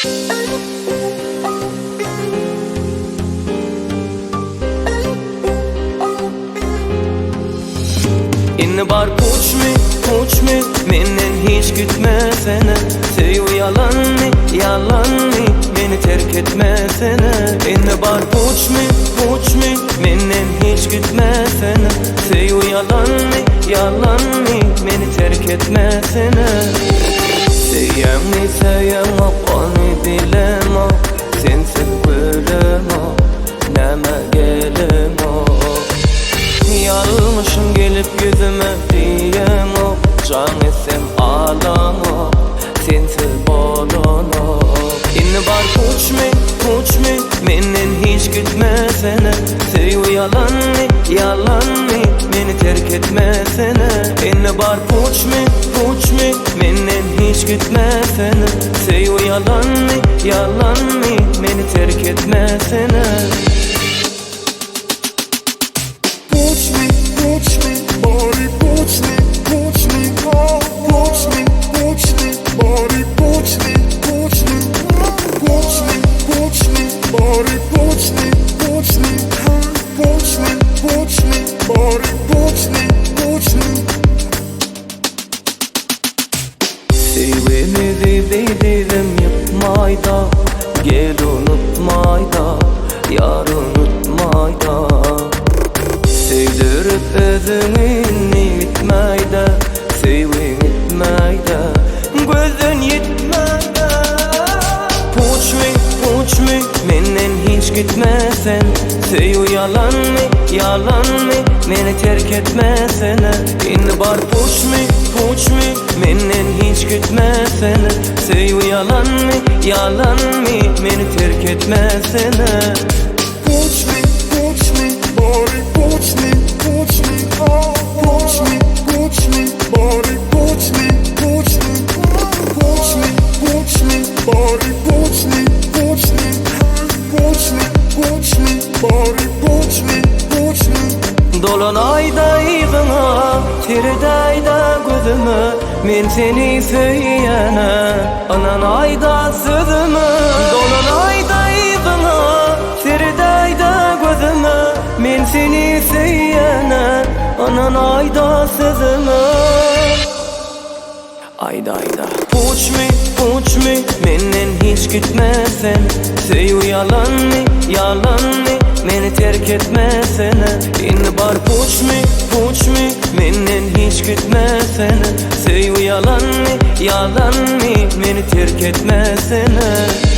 İnni bar puç mi menden hiç gütmesene. Seyu yalan mi beni terk etmesene. İnni bar puç mi menden hiç gütmesene. Seyu yalan mi beni terk etmesene. Seyyem onu bilemo. Sensiz gülemo neme gelemo. Yanlışım gelip yüzüme diyem o. Can etsem ağlama sensiz bolano. İnni bar puç mi menden hiç gütmesene. Seyu yalan mi beni terk etmesene. İnni bar puç mi menden hiç gütmesene. Seyu yalan mi beni terk etmesene. Sevimizi bilirim yıkmayda. Gel unutmayda, yar unutmayda. Sevdirip özünü bitmeyde. Sevim etmeyde, gözün yetmeyde. Puç mi menden hiç gitmesen. Seyu yalan mi beni terk etmesene. İnni bar puç mi menden hiç gitmesene. Seyu yalan mi beni terk etmesene. Puç mi bari puç mi bari puç mi bari puç mi bari puç mi. Dolunayda yığına, tirdayda gözüme. Men seni söyleyene, anan ayda sözüme. Dolunayda yığına, tirdayda gözüme. Men seni söyleyene, anan ayda sözüme. Ayda puç mi menden hiç gütmesen. Seyu yalan mi beni terk etmesene. İnni bar puç mi menden hiç gütmesene. Seyu yalan mi beni terk etmesene.